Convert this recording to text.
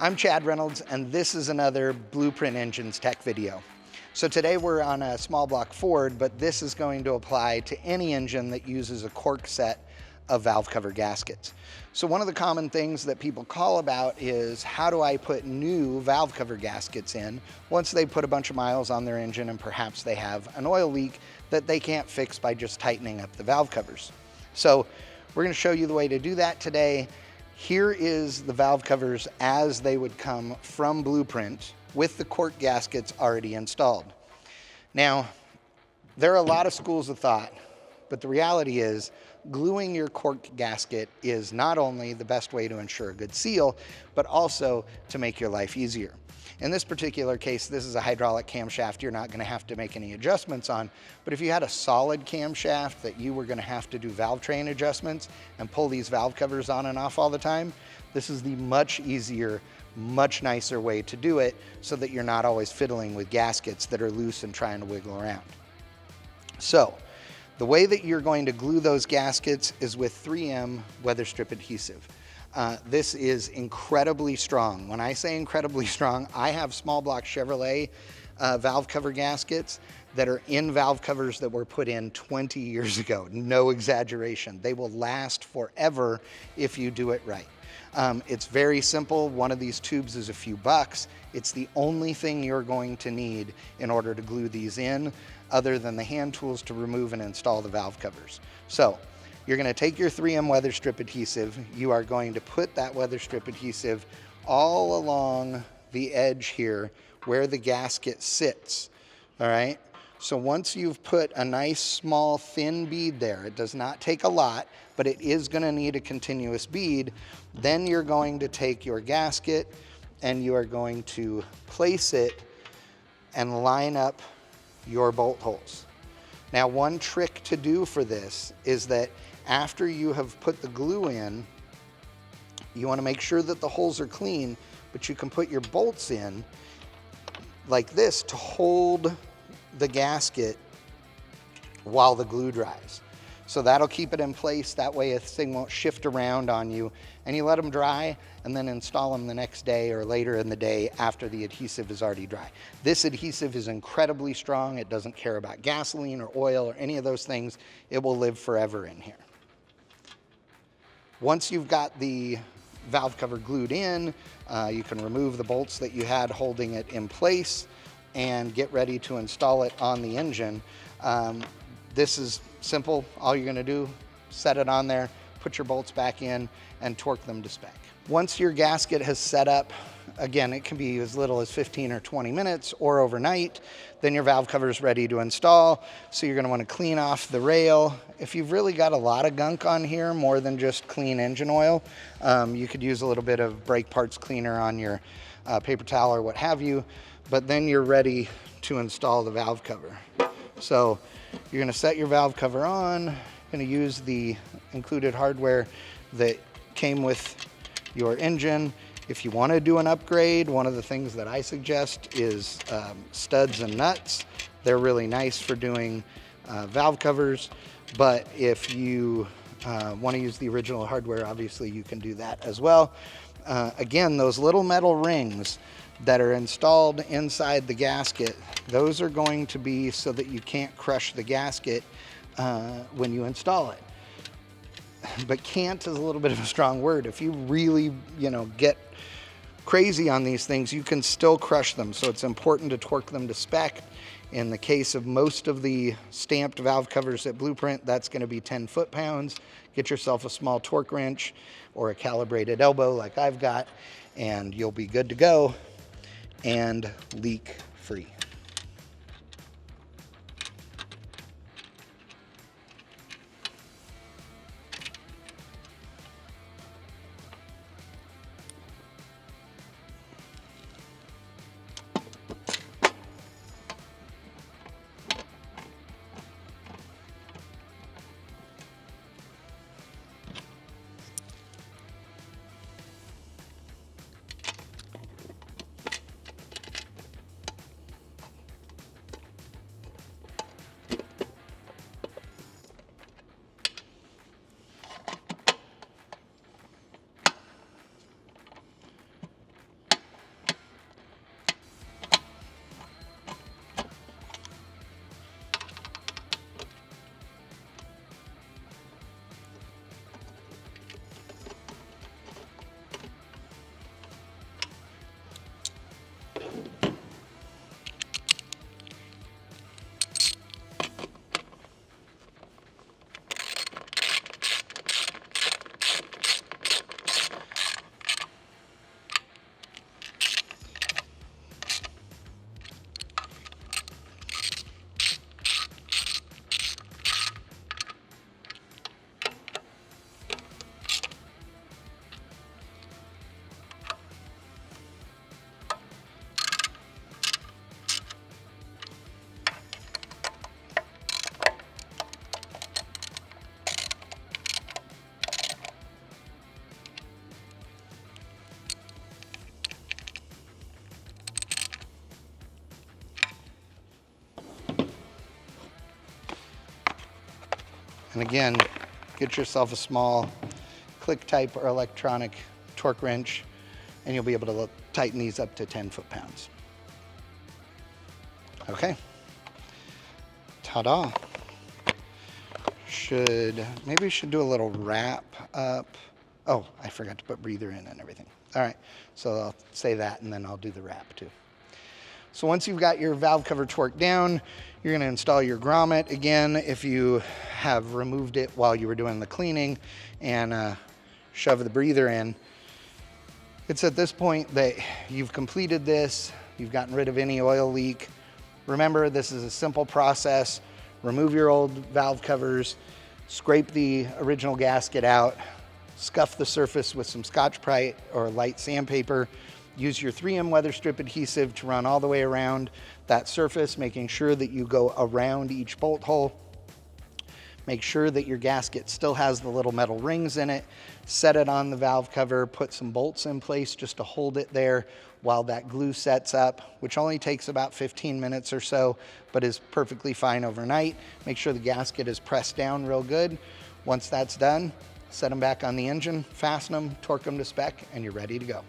I'm Chad Reynolds, and this is another Blueprint Engines tech video. So today we're on a small block Ford, but this is going to apply to any engine that uses a cork set of valve cover gaskets. So one of the common things that people call about is, how do I put new valve cover gaskets in once they put a bunch of miles on their engine and perhaps they have an oil leak that they can't fix by just tightening up the valve covers? So we're going to show you the way to do that today. Here is the valve covers as they would come from Blueprint with the cork gaskets already installed. Now, there are a lot of schools of thought, but the reality is gluing your cork gasket is not only the best way to ensure a good seal, but also to make your life easier. In this particular case, this is a hydraulic camshaft you're not going to have to make any adjustments on, but if you had a solid camshaft that you were going to have to do valve train adjustments and pull these valve covers on and off all the time, this is the much easier, much nicer way to do it so that you're not always fiddling with gaskets that are loose and trying to wiggle around. So, the way that you're going to glue those gaskets is with 3M weather strip adhesive. This is incredibly strong. When I say incredibly strong, I have small block Chevrolet valve cover gaskets that are in valve covers that were put in 20 years ago. No exaggeration. They will last forever if you do it right. It's very simple. One of these tubes is a few bucks. It's the only thing you're going to need in order to glue these in, other than the hand tools to remove and install the valve covers. So you're going to take your 3M weather strip adhesive. You are going to put that weather strip adhesive all along the edge here where the gasket sits. All right. So once you've put a nice small thin bead there, it does not take a lot, but it is going to need a continuous bead. Then you're going to take your gasket and you are going to place it and line up your bolt holes. Now, one trick to do for this is that after you have put the glue in, you want to make sure that the holes are clean, but you can put your bolts in like this to hold the gasket while the glue dries. So that'll keep it in place. That way this thing won't shift around on you, and you let them dry and then install them the next day or later in the day after the adhesive is already dry. This adhesive is incredibly strong. It doesn't care about gasoline or oil or any of those things. It will live forever in here. Once you've got the valve cover glued in, you can remove the bolts that you had holding it in place and get ready to install it on the engine. This is simple. All you're going to do, set it on there, put your bolts back in, and torque them to spec. Once your gasket has set up, again, it can be as little as 15 or 20 minutes or overnight, then your valve cover is ready to install. So you're going to want to clean off the rail. If you've really got a lot of gunk on here, more than just clean engine oil, you could use a little bit of brake parts cleaner on your paper towel or what have you, but then you're ready to install the valve cover. So you're going to set your valve cover on, going to use the included hardware that came with your engine. If you want to do an upgrade, one of the things that I suggest is studs and nuts. They're really nice for doing valve covers, but if you want to use the original hardware, obviously you can do that as well. Again, those little metal rings that are installed inside the gasket, those are going to be so that you can't crush the gasket when you install it. But can't is a little bit of a strong word. If you really, get crazy on these things, you can still crush them. So it's important to torque them to spec. In the case of most of the stamped valve covers at Blueprint, that's going to be 10 foot-pounds. Get yourself a small torque wrench or a calibrated elbow like I've got, and you'll be good to go and leak free. And again, get yourself a small click type or electronic torque wrench, and you'll be able to tighten these up to 10 foot-pounds. Okay. Ta-da. Maybe we should do a little wrap up. Oh, I forgot to put breather in and everything. All right, so I'll say that and then I'll do the wrap too. So once you've got your valve cover torqued down, you're going to install your grommet. Again, if you have removed it while you were doing the cleaning and shove the breather in, it's at this point that you've completed this, you've gotten rid of any oil leak. Remember, this is a simple process. Remove your old valve covers, scrape the original gasket out, scuff the surface with some Scotch-Brite or light sandpaper. Use your 3M weather strip adhesive to run all the way around that surface, making sure that you go around each bolt hole. Make sure that your gasket still has the little metal rings in it. Set it on the valve cover, put some bolts in place just to hold it there while that glue sets up, which only takes about 15 minutes or so, but is perfectly fine overnight. Make sure the gasket is pressed down real good. Once that's done, set them back on the engine, fasten them, torque them to spec, and you're ready to go.